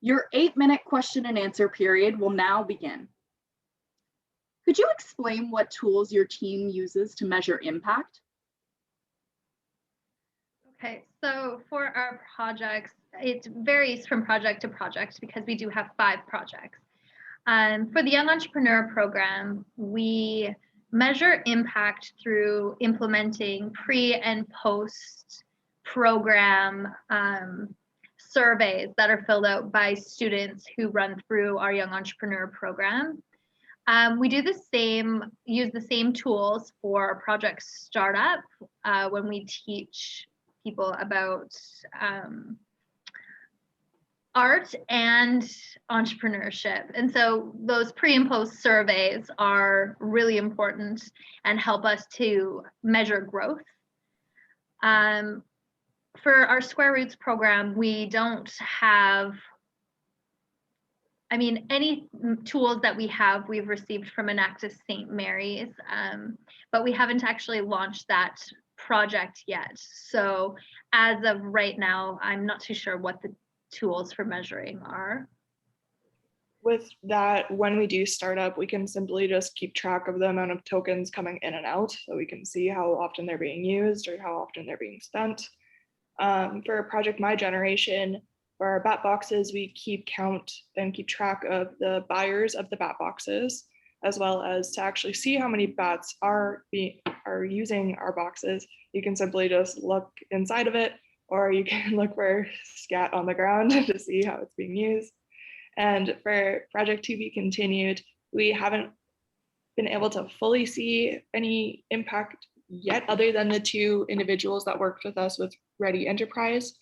Your 8-minute question and answer period will now begin. Could you explain what tools your team uses to measure impact? Okay, so for our projects, it varies from project to project because we do have 5 projects. For the Young Entrepreneur Program, we measure impact through implementing pre and post program surveys that are filled out by students who run through our Young Entrepreneur Program. We do use the same tools for Project Startup when we teach people about art and entrepreneurship. And so those pre and post surveys are really important and help us to measure growth. For our Square Roots program, we don't have, any tools that we have, we've received from Enactus St. Mary's, but we haven't actually launched that project yet. So as of right now, I'm not too sure what the tools for measuring are. With that, when we do start up, we can simply just keep track of the amount of tokens coming in and out, so we can see how often they're being used or how often they're being spent. For Project My Generation, for our bat boxes, we keep count and keep track of the buyers of the bat boxes, as well as to actually see how many bats are using our boxes. You can simply just look inside of it, or you can look for scat on the ground to see how it's being used. And for Project To Be Continued, we haven't been able to fully see any impact yet, other than the 2 individuals that worked with us with Ready Enterprise.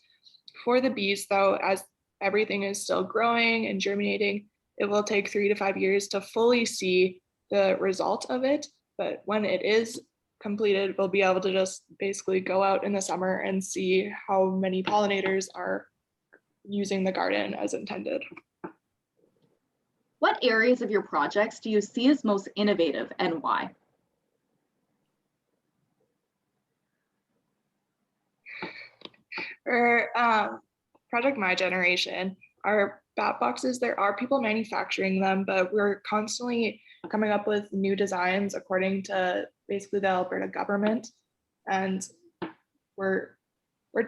For the bees, though, as everything is still growing and germinating, it will take 3 to 5 years to fully see the result of it. But when it is completed, we'll be able to just basically go out in the summer and see how many pollinators are using the garden as intended. What areas of your projects do you see as most innovative and why? For Project My Generation, our bat boxes, there are people manufacturing them, but we're constantly coming up with new designs according to basically the Alberta government. And we're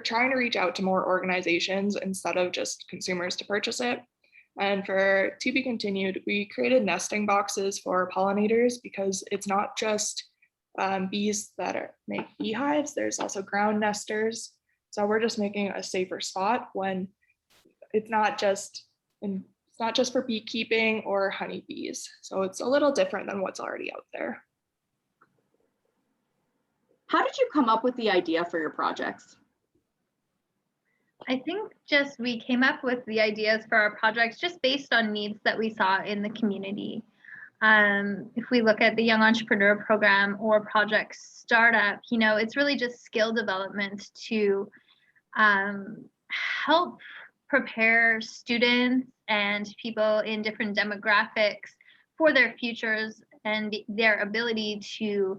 trying to reach out to more organizations instead of just consumers to purchase it. And for To Be Continued, we created nesting boxes for pollinators because it's not just bees that make beehives, there's also ground nesters. So we're just making a safer spot when it's not just for beekeeping or honeybees. So it's a little different than what's already out there. How did you come up with the idea for your projects? I think we came up with the ideas for our projects just based on needs that we saw in the community. If we look at the Young Entrepreneur Program or Project Startup, it's really just skill development to help prepare students and people in different demographics for their futures and their ability to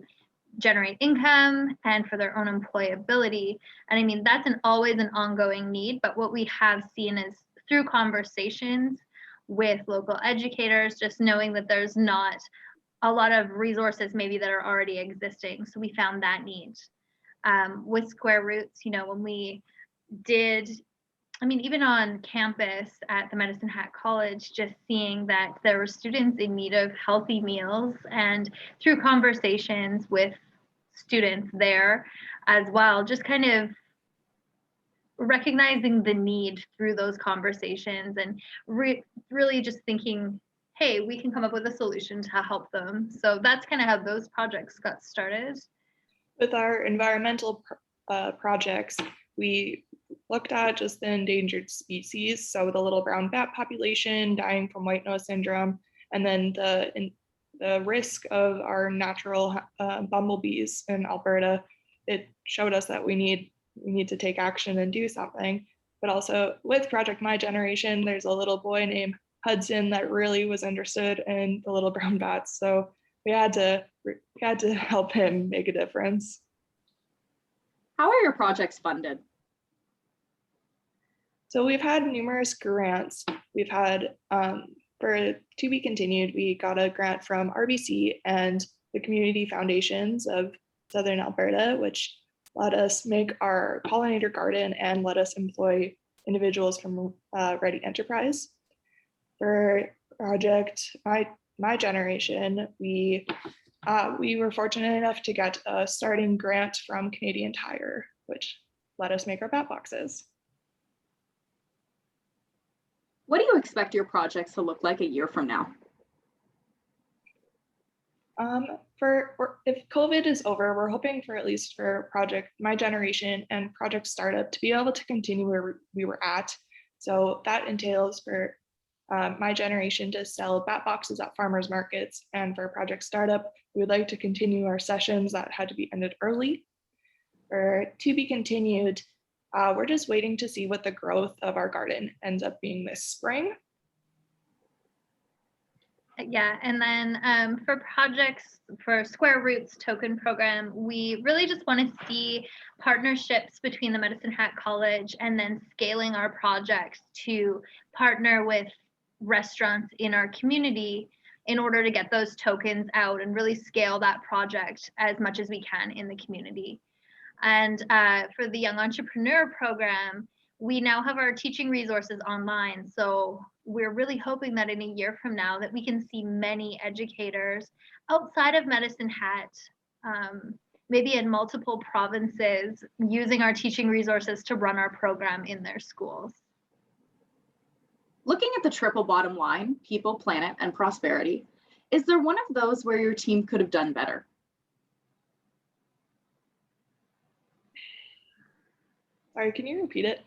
generate income and for their own employability. And that's always an ongoing need, but what we have seen is through conversations with local educators, just knowing that there's not a lot of resources maybe that are already existing. So we found that need. With Square Roots, when we did, even on campus at the Medicine Hat College, just seeing that there were students in need of healthy meals, and through conversations with students there as well, just kind of recognizing the need through those conversations and really just thinking, hey, we can come up with a solution to help them. So that's kind of how those projects got started. With our environmental projects, we looked at just the endangered species. So the little brown bat population dying from white nose syndrome, and then the risk of our natural bumblebees in Alberta. It showed us that we need to take action and do something. But also with Project My Generation, there's a little boy named Hudson that really was interested in the little brown bats. So we had to help him make a difference. How are your projects funded? So we've had numerous grants. we've had, for To Be Continued, we got a grant from RBC and the Community Foundations of Southern Alberta, which let us make our pollinator garden and let us employ individuals from Ready Enterprise. For project My Generation, we were fortunate enough to get a starting grant from Canadian Tire, which let us make our bat boxes. What do you expect your projects to look like a year from now? If COVID is over, we're hoping for, at least for Project My Generation and Project Startup, to be able to continue where we were at. So that entails for My Generation to sell bat boxes at farmers markets, and for Project Startup, we would like to continue our sessions that had to be ended early. For To Be Continued, we're just waiting to see what the growth of our garden ends up being this spring. Yeah, and then for projects for Square Roots token program, we really just want to see partnerships between the Medicine Hat College and then scaling our projects to partner with restaurants in our community in order to get those tokens out and really scale that project as much as we can in the community. And for the Young Entrepreneur Program, we now have our teaching resources online. So we're really hoping that in a year from now that we can see many educators outside of Medicine Hat, maybe in multiple provinces, using our teaching resources to run our program in their schools. Looking at the triple bottom line, people, planet, and prosperity, is there one of those where your team could have done better? Sorry, can you repeat it?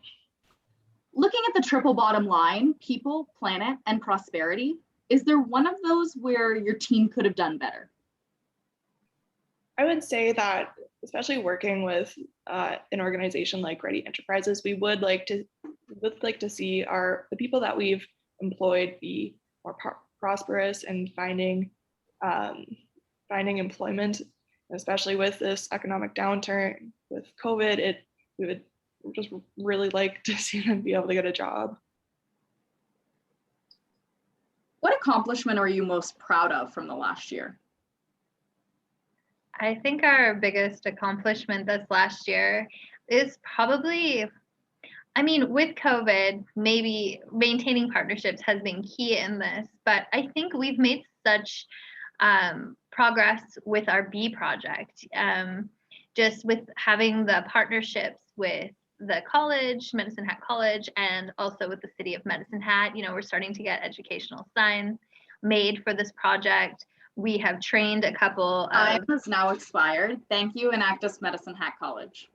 Looking at the triple bottom line, people, planet, and prosperity, is there one of those where your team could have done better? I would say that, especially working with an organization like Ready Enterprises, we would like to see the people that we've employed be more prosperous and finding employment, especially with this economic downturn with COVID. We would just really like to see them be able to get a job. What accomplishment are you most proud of from the last year? I think our biggest accomplishment this last year is probably, with COVID, maybe maintaining partnerships has been key in this, but I think we've made such progress with our Bee project, just with having the partnerships with the college, Medicine Hat College, and also with the city of Medicine Hat. We're starting to get educational signs made for this project. We have trained a couple of— Time has now expired. Thank you, Enactus Medicine Hat College.